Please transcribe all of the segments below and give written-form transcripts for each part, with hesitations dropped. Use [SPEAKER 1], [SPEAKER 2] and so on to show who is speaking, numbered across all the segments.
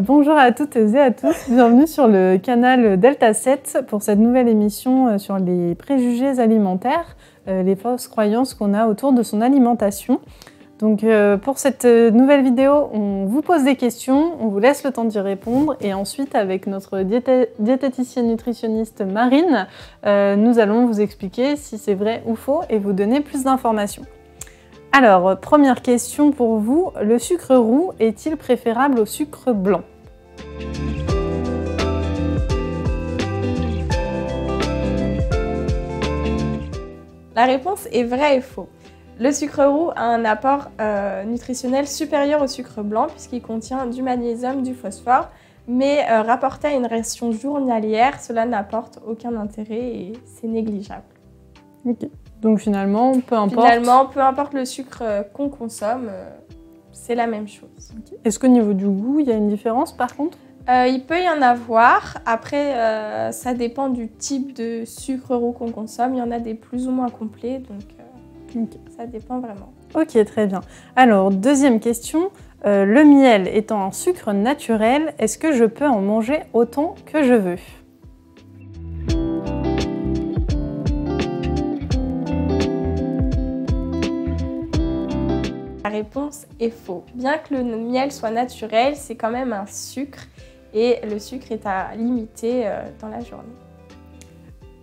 [SPEAKER 1] Bonjour à toutes et à tous, bienvenue sur le canal Delta 7 pour cette nouvelle émission sur les préjugés alimentaires, les fausses croyances qu'on a autour de son alimentation. Donc pour cette nouvelle vidéo, on vous pose des questions, on vous laisse le temps d'y répondre et ensuite avec notre diététicienne nutritionniste Marine, nous allons vous expliquer si c'est vrai ou faux et vous donner plus d'informations. Alors, première question pour vous, le sucre roux est-il préférable au sucre blanc?
[SPEAKER 2] La réponse est vrai et faux. Le sucre roux a un apport nutritionnel supérieur au sucre blanc puisqu'il contient du magnésium, du phosphore, mais rapporté à une ration journalière, cela n'apporte aucun intérêt et c'est négligeable.
[SPEAKER 1] Ok. Donc finalement, peu
[SPEAKER 2] importe le sucre qu'on consomme, c'est la même chose.
[SPEAKER 1] Okay. Est-ce qu'au niveau du goût, il y a une différence par contre?
[SPEAKER 2] Il peut y en avoir. Après, ça dépend du type de sucre roux qu'on consomme. Il y en a des plus ou moins complets, donc ça dépend vraiment.
[SPEAKER 1] Ok, très bien. Alors, deuxième question. Le miel étant un sucre naturel, est-ce que je peux en manger autant que je veux?
[SPEAKER 2] La réponse est faux. Bien que le miel soit naturel, c'est quand même un sucre et le sucre est à limiter dans la journée.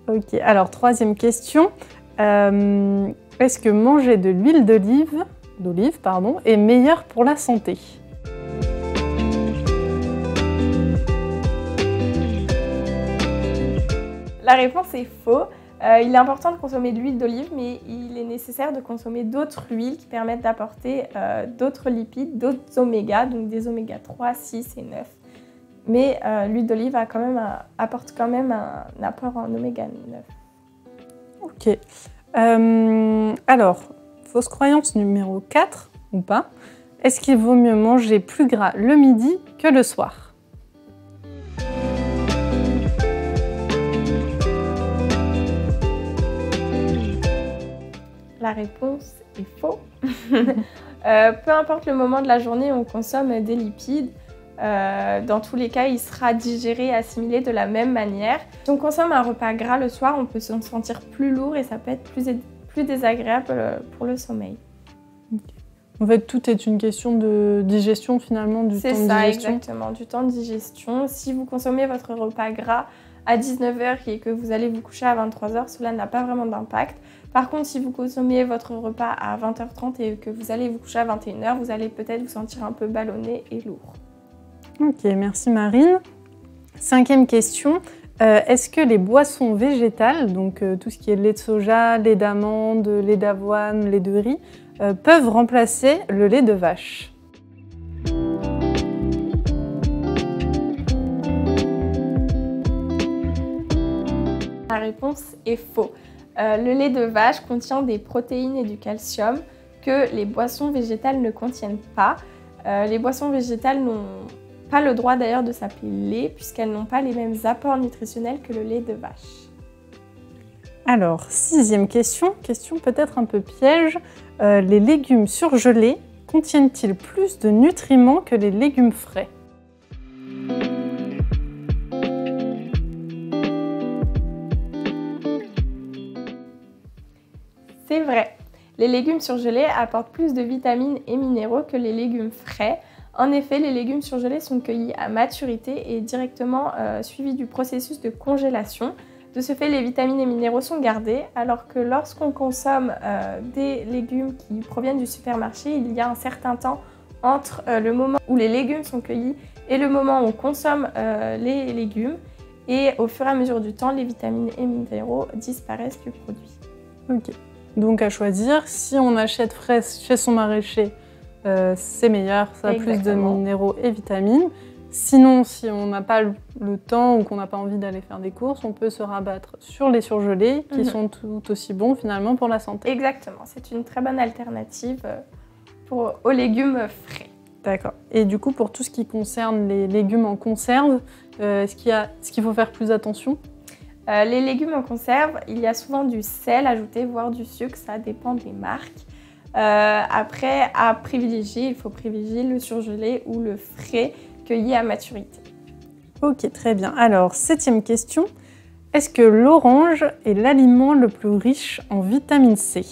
[SPEAKER 1] Ok, alors troisième question. Est-ce que manger de l'huile d'olive est meilleur pour la santé?
[SPEAKER 2] La réponse est faux. Il est important de consommer de l'huile d'olive, mais il est nécessaire de consommer d'autres huiles qui permettent d'apporter d'autres lipides, d'autres oméga, donc des oméga 3, 6 et 9. Mais l'huile d'olive apporte quand même un apport en oméga 9.
[SPEAKER 1] Ok. Alors, fausse croyance numéro 4, ou pas, est-ce qu'il vaut mieux manger plus gras le midi que le soir?
[SPEAKER 2] La réponse est faux. Peu importe le moment de la journée où on consomme des lipides, dans tous les cas, il sera digéré et assimilé de la même manière. Si on consomme un repas gras le soir, on peut se sentir plus lourd et ça peut être plus désagréable pour le sommeil.
[SPEAKER 1] Okay. En fait, tout est une question de digestion finalement, du temps de digestion.
[SPEAKER 2] C'est ça, exactement, du temps de digestion. Si vous consommez votre repas gras à 19 h et que vous allez vous coucher à 23 h, cela n'a pas vraiment d'impact. Par contre, si vous consommez votre repas à 20 h 30 et que vous allez vous coucher à 21 h, vous allez peut-être vous sentir un peu ballonné et lourd.
[SPEAKER 1] Ok, merci Marine. Cinquième question, est-ce que les boissons végétales, donc tout ce qui est lait de soja, lait d'amande, lait d'avoine, lait de riz, peuvent remplacer le lait de vache?
[SPEAKER 2] La réponse est faux. Le lait de vache contient des protéines et du calcium que les boissons végétales ne contiennent pas. Les boissons végétales n'ont pas le droit d'ailleurs de s'appeler lait puisqu'elles n'ont pas les mêmes apports nutritionnels que le lait de vache.
[SPEAKER 1] Alors, sixième question peut-être un peu piège. Les légumes surgelés contiennent-ils plus de nutriments que les légumes frais?
[SPEAKER 2] C'est vrai. Les légumes surgelés apportent plus de vitamines et minéraux que les légumes frais. En effet, les légumes surgelés sont cueillis à maturité et directement suivis du processus de congélation. De ce fait, les vitamines et minéraux sont gardés, alors que lorsqu'on consomme des légumes qui proviennent du supermarché, il y a un certain temps entre le moment où les légumes sont cueillis et le moment où on consomme les légumes. Et au fur et à mesure du temps, les vitamines et minéraux disparaissent du produit.
[SPEAKER 1] Ok. Donc à choisir, si on achète frais chez son maraîcher, c'est meilleur, ça a plus de minéraux et vitamines. Sinon, si on n'a pas le temps ou qu'on n'a pas envie d'aller faire des courses, on peut se rabattre sur les surgelés qui sont tout aussi bons finalement pour la santé.
[SPEAKER 2] Exactement, c'est une très bonne alternative aux légumes frais.
[SPEAKER 1] D'accord. Et du coup, pour tout ce qui concerne les légumes en conserve, est-ce qu'il faut faire plus attention?
[SPEAKER 2] Les légumes en conserve, il y a souvent du sel ajouté, voire du sucre, ça dépend des marques. Après, à privilégier, il faut privilégier le surgelé ou le frais cueillis à maturité.
[SPEAKER 1] Ok, très bien. Alors, 7e question. Est-ce que l'orange est l'aliment le plus riche en vitamine C?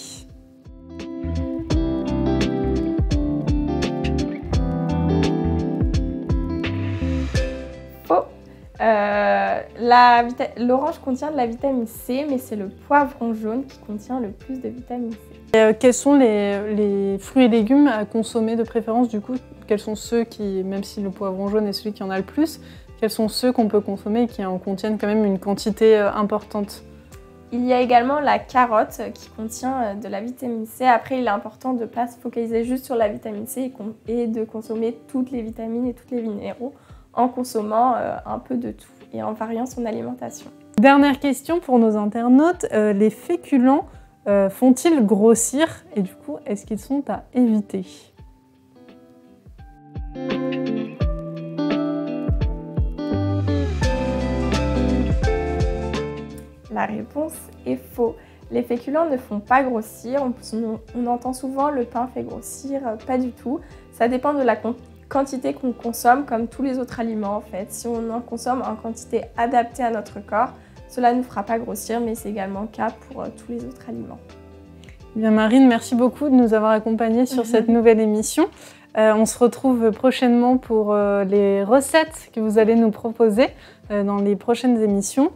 [SPEAKER 2] Faux. L'orange contient de la vitamine C, mais c'est le poivron jaune qui contient le plus de vitamine C.
[SPEAKER 1] Et, quels sont les fruits et légumes à consommer de préférence du coup? Quels sont ceux qui, même si le poivron jaune est celui qui en a le plus, quels sont ceux qu'on peut consommer et qui en contiennent quand même une quantité importante?
[SPEAKER 2] Il y a également la carotte qui contient de la vitamine C. Après, il est important de ne pas se focaliser juste sur la vitamine C et de consommer toutes les vitamines et tous les minéraux en consommant un peu de tout et en variant son alimentation.
[SPEAKER 1] Dernière question pour nos internautes. Les féculents font-ils grossir? Et du coup, est-ce qu'ils sont à éviter?
[SPEAKER 2] La réponse est faux. Les féculents ne font pas grossir. On entend souvent le pain fait grossir, pas du tout. Ça dépend de la quantité qu'on consomme, comme tous les autres aliments en fait. Si on en consomme en quantité adaptée à notre corps, cela ne nous fera pas grossir, mais c'est également le cas pour tous les autres aliments.
[SPEAKER 1] Bien Marine, merci beaucoup de nous avoir accompagnés sur cette nouvelle émission. On se retrouve prochainement pour les recettes que vous allez nous proposer dans les prochaines émissions.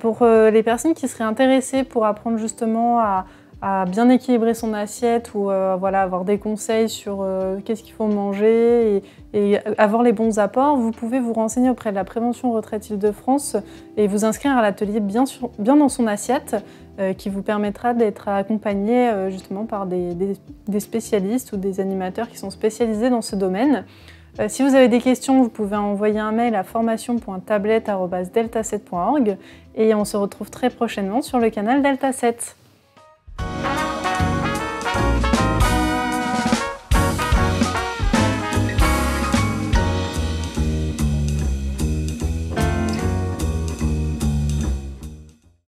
[SPEAKER 1] Pour les personnes qui seraient intéressées pour apprendre justement à bien équilibrer son assiette ou voilà, avoir des conseils sur qu'est-ce qu'il faut manger et avoir les bons apports, vous pouvez vous renseigner auprès de la Prévention Retraite Île-de-France et vous inscrire à l'atelier bien dans son assiette qui vous permettra d'être accompagné justement par des spécialistes ou des animateurs qui sont spécialisés dans ce domaine. Si vous avez des questions, vous pouvez envoyer un mail à formation.tablette@delta7.org et on se retrouve très prochainement sur le canal Delta 7.